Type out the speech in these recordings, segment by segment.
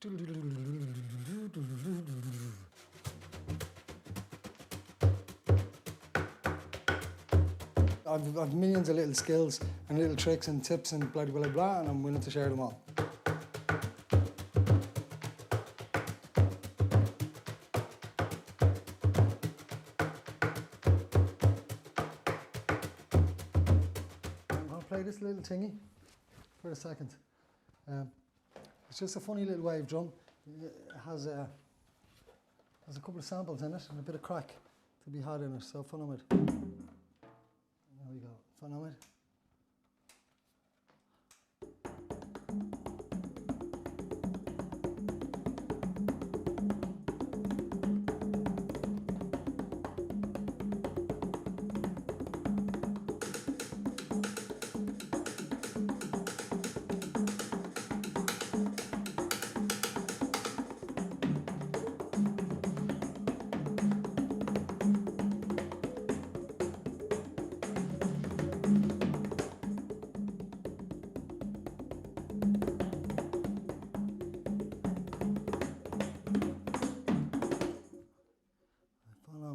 I've millions of little skills and little tricks and tips and blah blah blah, and I'm willing to share them all. I'm going to play this little thingy for a second. It's just a funny little wave drum. It has a couple of samples in it and a bit of crack to be had in it, so fun on it. There we go, fun on it.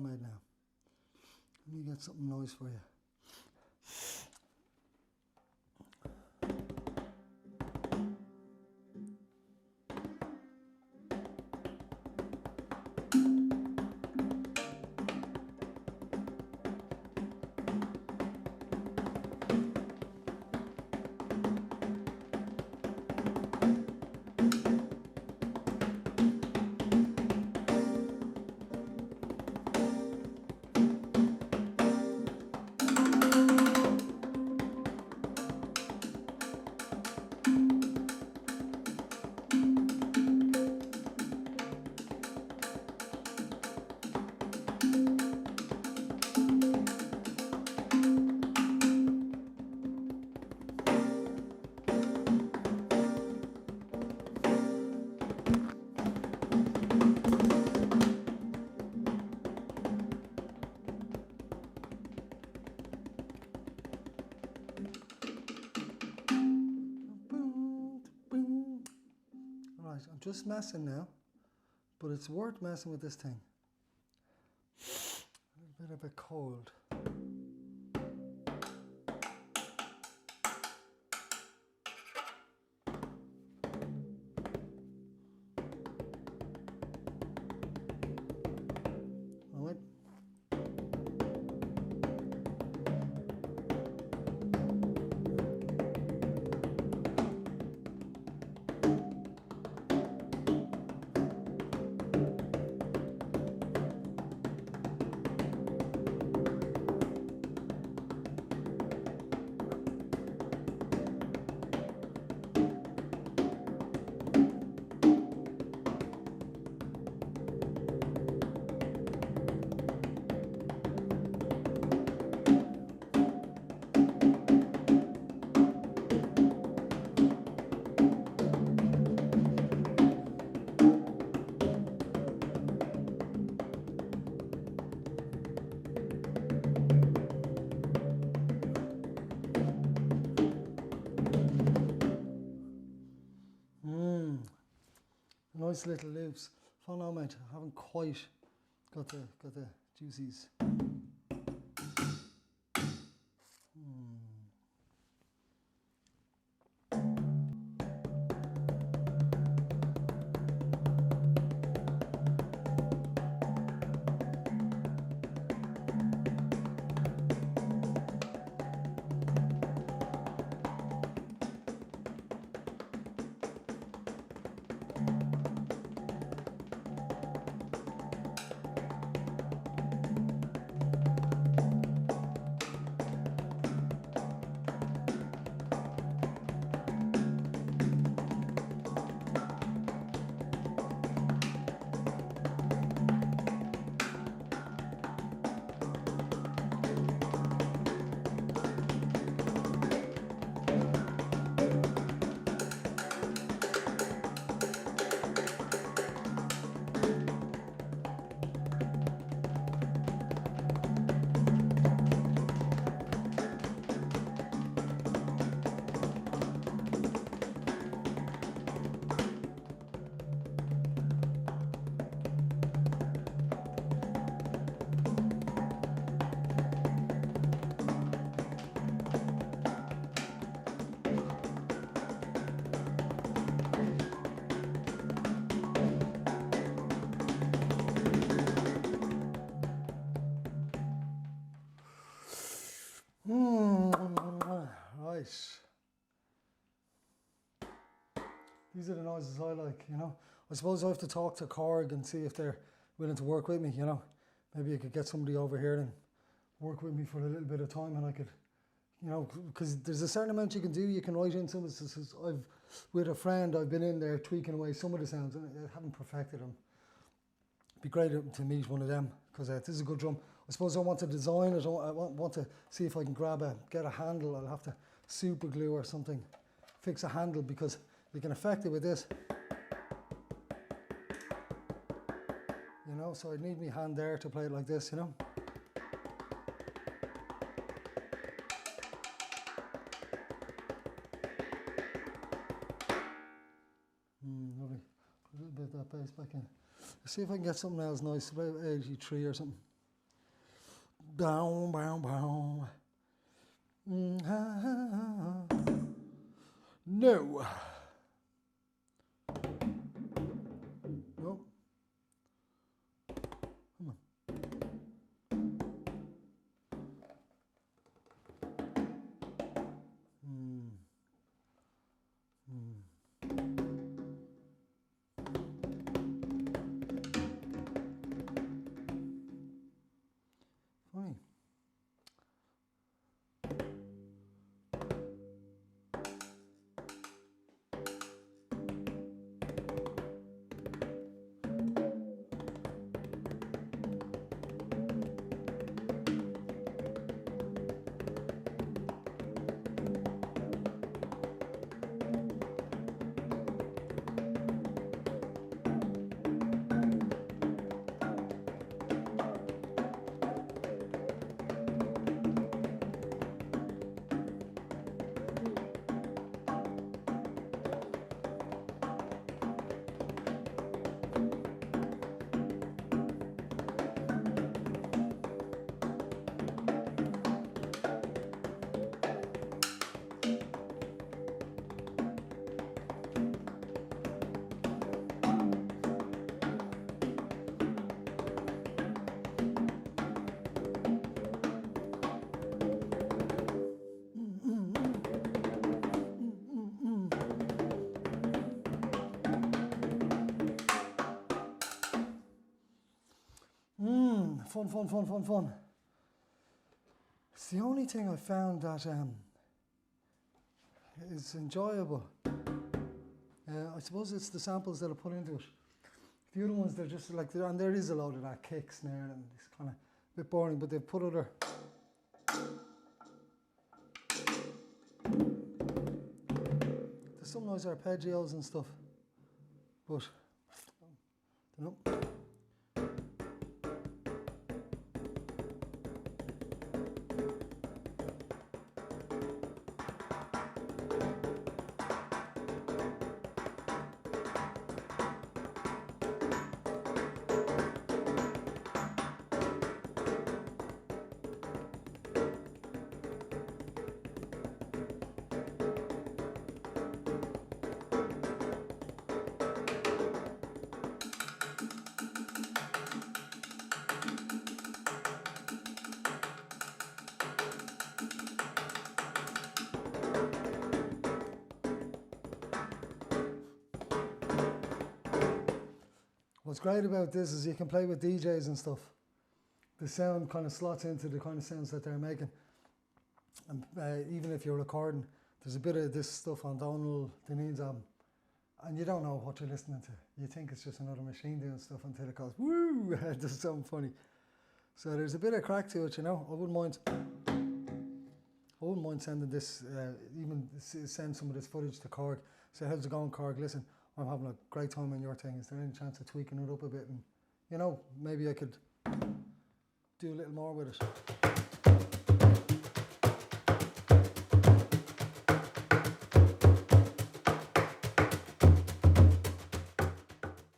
Now. Let me get something nice for you. I'm just messing now, but it's worth messing with this thing. A little bit of a cold. All right. Nice little loops. Fun on, mate. I haven't quite got the juices. These are the noises I like, you know. I suppose I have to talk to Korg and see if they're willing to work with me, you know. Maybe I could get somebody over here and work with me for a little bit of time, and I could, you know, because there's a certain amount you can do. You can write in some of this. With a friend, I've been in there tweaking away some of the sounds, and I haven't perfected them. It'd be great to meet one of them, because this is a good drum. I suppose I want to design it. I want to see if I can get a handle. I'll have to super glue or something, fix a handle, because you can affect it with this. You know, so I need my hand there to play it like this, you know. Lovely. Put a little bit of that bass back in. Let's see if I can get something else nice, about 83 or something. Down, bow, bow. No. No. Come on. Funny. Fun. It's the only thing I found that is enjoyable. I suppose it's the samples that I put into it. The other ones, they're just like, and there is a load of that kick, snare, and it's kind of a bit boring, but they've put other. There's some nice arpeggios and stuff, but I don't know. What's great about this is you can play with DJs and stuff. The sound kind of slots into the kind of sounds that they're making. And even if you're recording, there's a bit of this stuff on Donald Dineen's album, and you don't know what you're listening to. You think it's just another machine doing stuff until it goes, woo, it does something funny. So there's a bit of crack to it, you know. I wouldn't mind sending this, even send some of this footage to Korg. Say, how's it going, Korg? Listen, I'm having a great time on your thing. Is there any chance of tweaking it up a bit? And, you know, maybe I could do a little more with it.